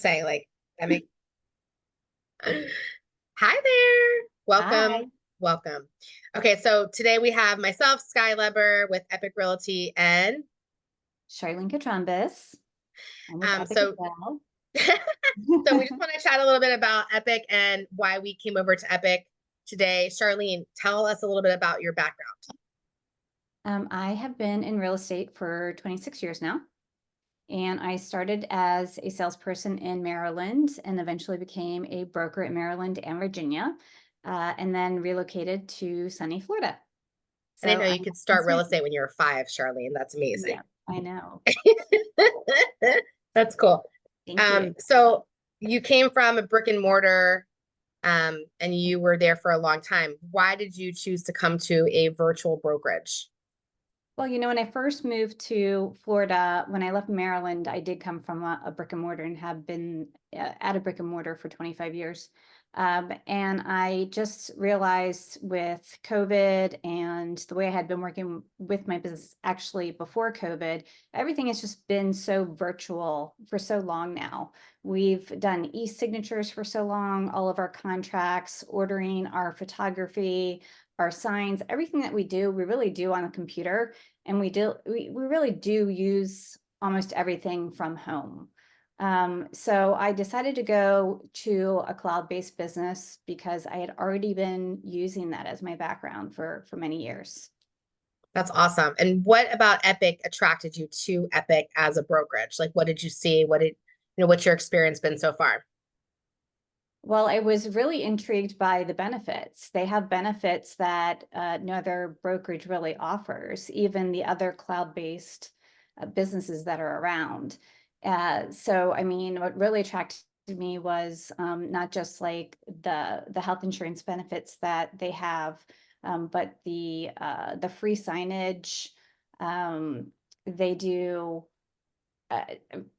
say like, I mean, hi there. Hi, Welcome. Welcome. Okay, so today we have myself, Skye Leber with Epique Realty, and Sharleen Kutrumbis. I'm with um, Epic as so well. so we just want to chat a little bit about Epique and why we came over to Epique today. Charlene, tell us a little bit about your background. I have been in real estate for 26 years now, and I started as a salesperson in Maryland and eventually became a broker in Maryland and Virginia, and then relocated to sunny Florida. I didn't So know you I'm could in start real Sweden. estate when you were 5, Charlene. That's amazing. Yeah, I know. That's cool. Thank you. So you came from a brick and mortar, and you were there for a long time. Why did you choose to come to a virtual brokerage? Well, when I first moved to Florida, when I left Maryland, I did come from a brick and mortar and have been at a brick and mortar for 25 years. And I just realized with COVID and the way I had been working with my business actually before COVID, everything has just been so virtual for so long now. We've done e-signatures for so long, all of our contracts, ordering our photography, our signs, everything that we do, we really do on a computer. And we really do use almost everything from home. So I decided to go to a cloud-based business because I had already been using that as my background for many years. That's awesome. And what about Epic attracted you to Epic as a brokerage? Like, what did you see? What's your experience been so far? Well, I was really intrigued by the benefits. They have benefits that no other brokerage really offers, even the other cloud-based businesses that are around. So, I mean, what really attracted me was not just like the health insurance benefits that they have, but the free signage. They do uh,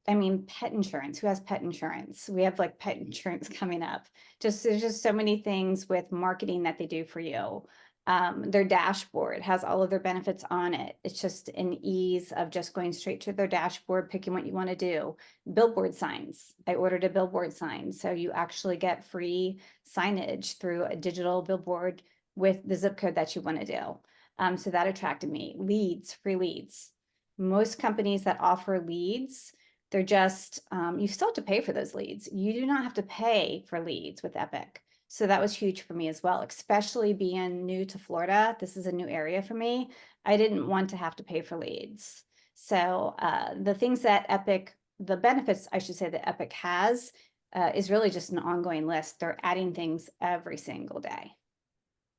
I mean, pet insurance. Who has pet insurance? We have like pet insurance coming up. There's just so many things with marketing that they do for you. Their dashboard has all of their benefits on it. It's just an ease of just going straight to their dashboard, picking what you want to do. Billboard signs. I ordered a billboard sign, so you actually get free signage through a digital billboard with the zip code that you want to do. So that attracted me. Leads, free leads. Most companies that offer leads, they're just, you still have to pay for those leads. You do not have to pay for leads with Epic. So that was huge for me as well, especially being new to Florida. This is a new area for me. I didn't want to have to pay for leads. So the things that Epic, the benefits I should say that Epic has is really just an ongoing list. They're adding things every single day.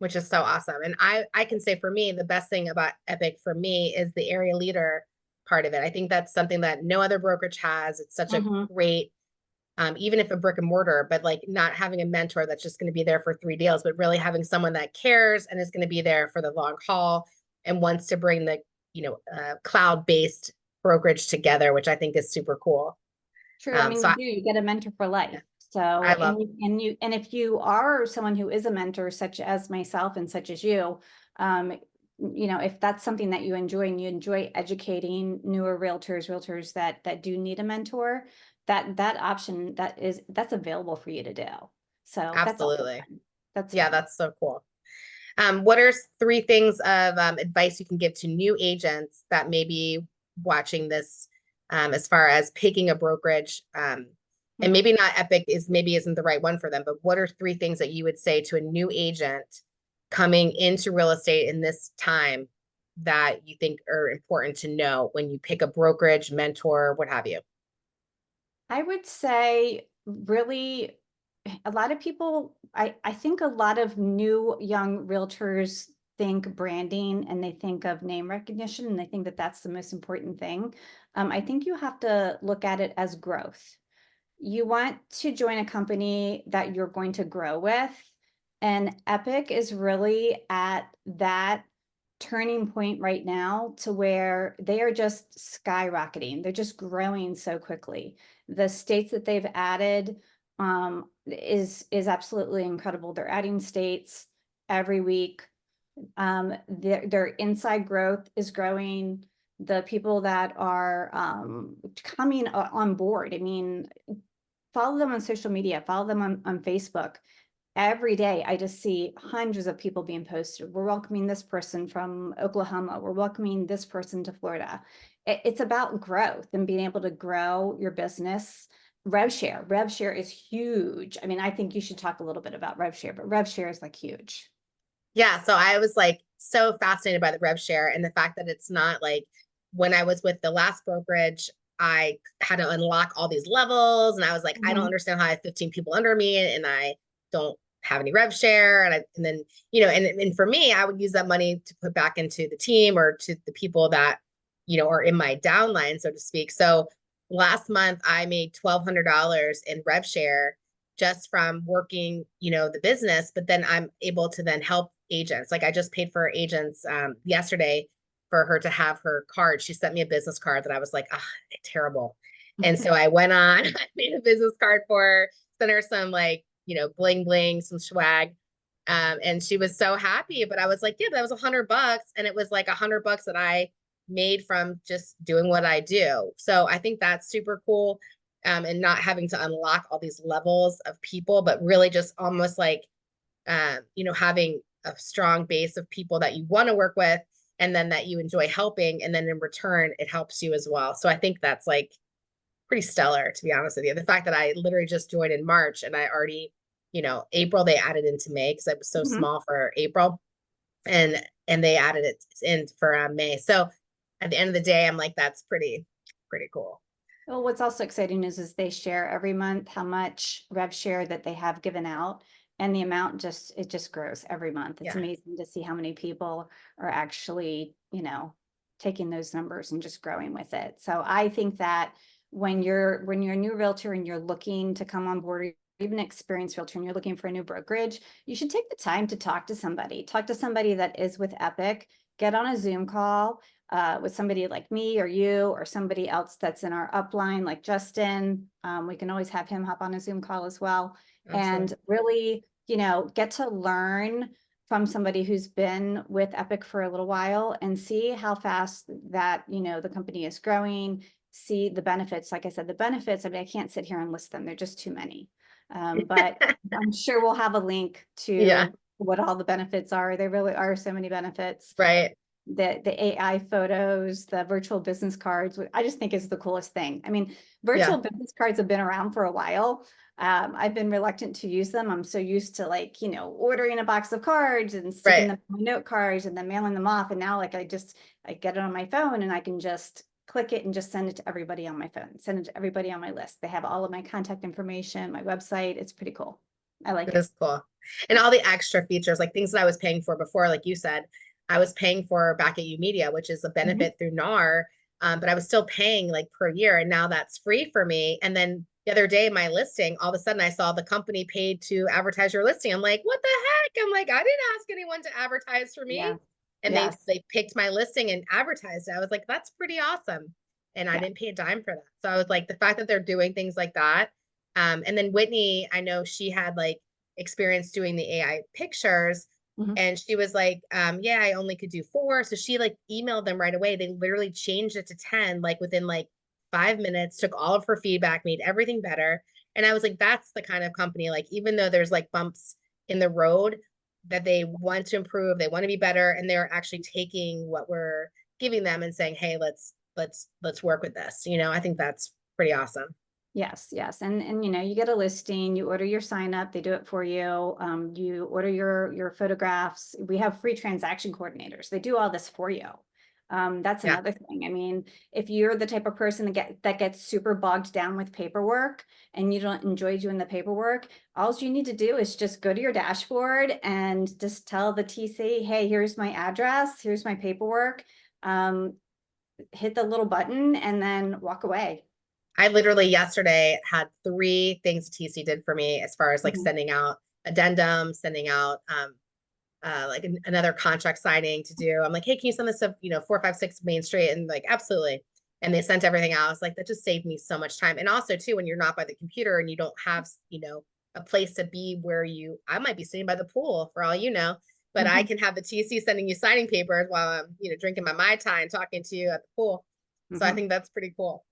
Which is so awesome. And I can say for me, the best thing about Epic for me is the area leader part of it. I think that's something that no other brokerage has. It's such a Mhm. great, even if a brick and mortar, but like not having a mentor that's just going to be there for 3 deals, but really having someone that cares and is going to be there for the long haul and wants to bring the, cloud-based brokerage together, which I think is super cool. True. I mean, So you do, you get a mentor for yeah, life. So, I love. and if you are someone who is a mentor, such as myself and such as you, um, if that's something that you enjoy and you enjoy educating newer realtors that do need a mentor, that option that's available for you to do. So that's also Absolutely. fun. That's Yeah, fun. that's so cool. What are 3 things of advice you can give to new agents that may be watching this, as far as picking a brokerage? And maybe not Epic maybe isn't the right one for them, but what are 3 things that you would say to a new agent coming into real estate in this time that you think are important to know when you pick a brokerage, mentor, what have you? I would say really a lot of people, I think a lot of new young realtors think branding and they think of name recognition and they think that that's the most important thing. I think you have to look at it as growth. You want to join a company that you're going to grow with, and Epic is really at that turning point right now to where they are just skyrocketing. They're just growing so quickly. The states that they've added is absolutely incredible. They're adding states every week. Their inside growth is growing. The people that are coming on board, I mean, follow them on social media, follow them on Facebook. Every day, I just see hundreds of people being posted. We're welcoming this person from Oklahoma. We're welcoming this person to Florida. It's about growth and being able to grow your business. Rev share is huge. I mean, I think you should talk a little bit about rev share, but rev share is like huge. Yeah, so I was like so fascinated by the rev share and the fact that it's not like when I was with the last brokerage, I had to unlock all these levels and I was like, I don't understand how I have 15 people under me and I don't have any rev share. And then, and for me, I would use that money to put back into the team or to the people that, are in my downline, so to speak. So last month I made $1,200 in rev share just from working, the business, but then I'm able to then help agents. Like I just paid for agents yesterday for her to have her card. She sent me a business card that I was like, ah, terrible. And so I went on, I made a business card for her, sent her some like, bling bling, some swag. And she was so happy, but I was like, yeah, that was $100. And it was like $100 that I made from just doing what I do. So I think that's super cool. And not having to unlock all these levels of people, but really just almost like, having a strong base of people that you want to work with and then that you enjoy helping. And then in return, it helps you as well. So I think that's like pretty stellar, to be honest with you. The fact that I literally just joined in March and I already, April, they added into May because I was so small for April and they added it in for May. So at the end of the day, I'm like, that's pretty cool. Well, what's also exciting is they share every month how much rev share that they have given out. And the amount just grows every month. It's amazing to see how many people are actually, taking those numbers and just growing with it. So I think that when you're a new realtor and you're looking to come on board, or even an experienced realtor and you're looking for a new brokerage, you should take the time to talk to somebody. Talk to somebody that is with Epique. Get on a Zoom call with somebody like me or you or somebody else that's in our upline, like Justin. We can always have him hop on a Zoom call as well. Absolutely. And really, get to learn from somebody who's been with Epique for a little while and see how fast that, the company is growing, see the benefits. Like I said, the benefits, I mean, I can't sit here and list them. They're just too many. But I'm sure we'll have a link to what all the benefits are. There really are so many benefits. Right. The AI photos, the virtual business cards, I just think is the coolest thing. I mean, virtual business cards have been around for a while. I've been reluctant to use them. I'm so used to like, ordering a box of cards and sticking them in my note cards and then mailing them off. And now like I get it on my phone and I can just click it and just send it to everybody on my phone, send it to everybody on my list. They have all of my contact information, my website. It's pretty cool. I like it. It is cool. And all the extra features, like things that I was paying for before, like you said, I was paying for back at You Media, which is a benefit through NAR. But I was still paying like per year and now that's free for me. And then the other day, my listing, all of a sudden I saw the company paid to advertise your listing. I'm like, what the heck? I'm like, I didn't ask anyone to advertise for me. And they picked my listing and advertised it. I was like, that's pretty awesome. And I didn't pay a dime for that. So I was like, the fact that they're doing things like that. And then Whitney, I know she had like experience doing the AI pictures. And she was like, yeah, I only could do 4. So she like emailed them right away. They literally changed it to 10, like within like 5 minutes, took all of her feedback, made everything better. And I was like, that's the kind of company, like, even though there's like bumps in the road that they want to improve, they want to be better. And they're actually taking what we're giving them and saying, hey, let's work with this. I think that's pretty awesome. Yes, yes. And you get a listing, you order your sign up, they do it for you. You order your photographs. We have free transaction coordinators. They do all this for you. That's another thing. I mean, if you're the type of person that gets super bogged down with paperwork and you don't enjoy doing the paperwork, all you need to do is just go to your dashboard and just tell the TC, hey, here's my address, here's my paperwork. Hit the little button and then walk away. I literally yesterday had 3 things TC did for me as far as like sending out addendum, sending out like another contract signing to do. I'm like, hey, can you send this to 456 Main Street? And like, absolutely. And they sent everything out. I was like, that just saved me so much time. And also too, when you're not by the computer and you don't have a place to be where I might be sitting by the pool for all you know, but I can have the TC sending you signing papers while I'm drinking my Mai Tai and talking to you at the pool. So I Mhm. think that's pretty cool.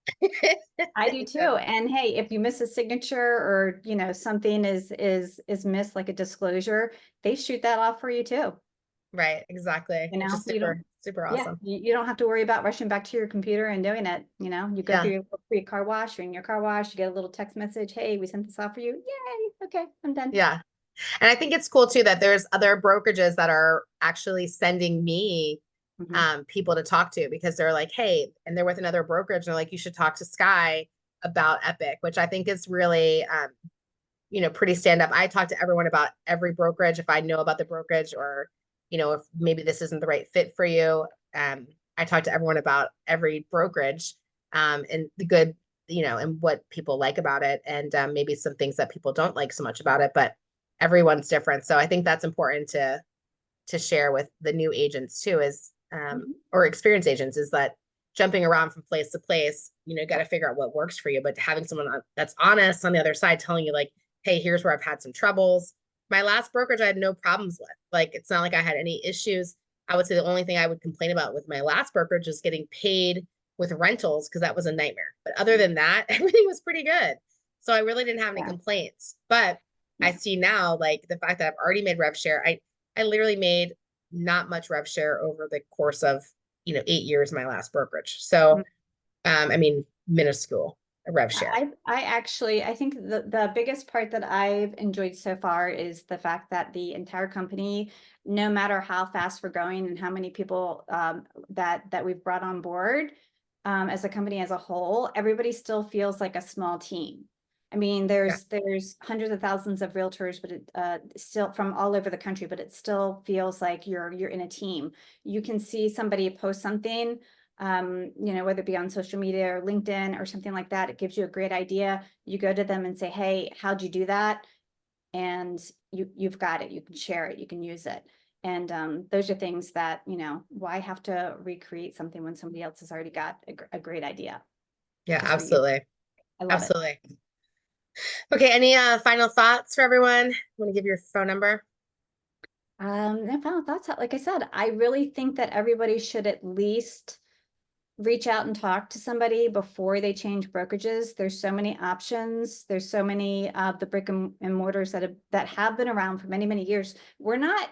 I do too. And hey, if you miss a signature or, you know, something is missed, like a disclosure, they shoot that off for you too. Right, exactly. You Which know, is you don't, super, super yeah, awesome. you don't have to worry about rushing back to your computer and doing it. You know, you go through Yeah. your free car wash, you're in your car wash, you get a little text message, hey, we sent this off for you. Yay. Okay, I'm done. Yeah. And I think it's cool too that there's other brokerages that are actually sending me Mhm. people to talk to because they're like, hey, and they're with another brokerage and they're like, you should talk to Skye about Epic, which I think is really pretty stand up. I talk to everyone about every brokerage if I know about the brokerage or, if maybe this isn't the right fit for you. I talk to everyone about every brokerage and the good, and what people like about it and maybe some things that people don't like so much about it, but everyone's different. So I think that's important to share with the new agents too is Mhm. or experienced agents is that jumping around from place to place, got to figure out what works for you, but having someone that's honest on the other side telling you like, hey, here's where I've had some troubles. My last brokerage I had no problems with. Like it's not like I had any issues. I would say the only thing I would complain about with my last brokerage is getting paid with rentals because that was a nightmare. But other than that, everything was pretty good. So I really didn't have any Yeah, complaints. But I yeah. see now like the fact that I've already made rev share. I literally made not much rev share over the course of 8 years my last brokerage. So I mean minuscule rev share. I think the biggest part that I've enjoyed so far is the fact that the entire company, no matter how fast we're going and how many people that we've brought on board, as a company as a whole, everybody still feels like a small team. I mean, Yeah. there's hundreds of thousands of realtors, but it still from all over the country, but it still feels like you're in a team. You can see somebody post something, whether it be on social media or LinkedIn or something like that, it gives you a great idea. You go to them and say, hey, how'd you do that? And you've got it, you can share it, you can use it. And those are things that, why have to recreate something when somebody else has already got a great idea? Yeah, Just reuse. absolutely. I love it. Absolutely. Okay, any final thoughts for everyone? Want to give your phone number? No final thoughts. Like I said, I really think that everybody should at least reach out and talk to somebody before they change brokerages. There's so many options. There's so many of the brick and mortars that have been around for many, many years. We're not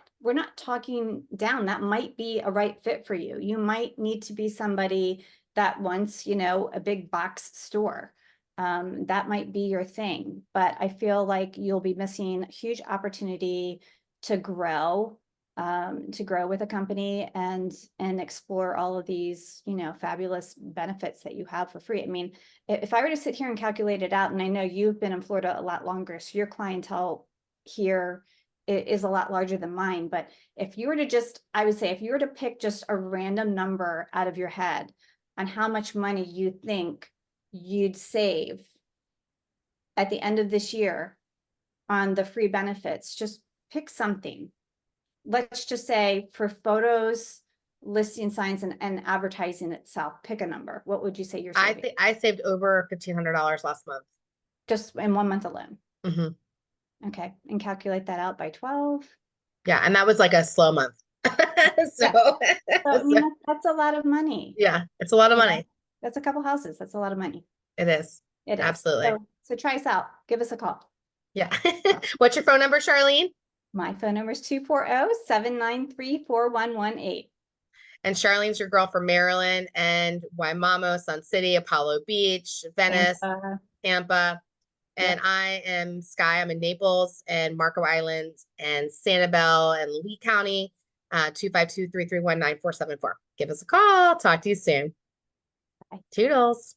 talking down. That might be a right fit for you. You might need to be somebody that wants, a big box store. That might be your thing, but I feel like you'll be missing huge opportunity to grow, with a company and explore all of these, fabulous benefits that you have for free. I mean, if I were to sit here and calculate it out, and I know you've been in Florida a lot longer, so your clientele here is a lot larger than mine. But if you were to I would say, if you were to pick just a random number out of your head on how much money you think you'd save at the end of this year on the free benefits, just pick something. Let's just say for photos, listing signs, and advertising itself, pick a number. What would you say you're I saving? think I saved over $1,500 last month. Just in 1 month alone. Hmm. Okay. And calculate that out by 12. Yeah, and that was like a slow month. Yeah. So, So, I mean, so that's a lot of money. yeah, it's a lot of You know, money. that's a couple houses. That's a lot of money. It is. It is. Absolutely. So try us out. Give us a call. Yeah. What's your phone number, Charlene? My phone number is 240-793-4118. And Charlene's your girl from Maryland and Waimamo, Sun City, Apollo Beach, Venice, Tampa. Tampa. And Yep. I am Skye. I'm in Naples and Marco Island and Sanibel and Lee County, 252-331-9474. Give us a call. Talk to you soon. Bye. Toodles.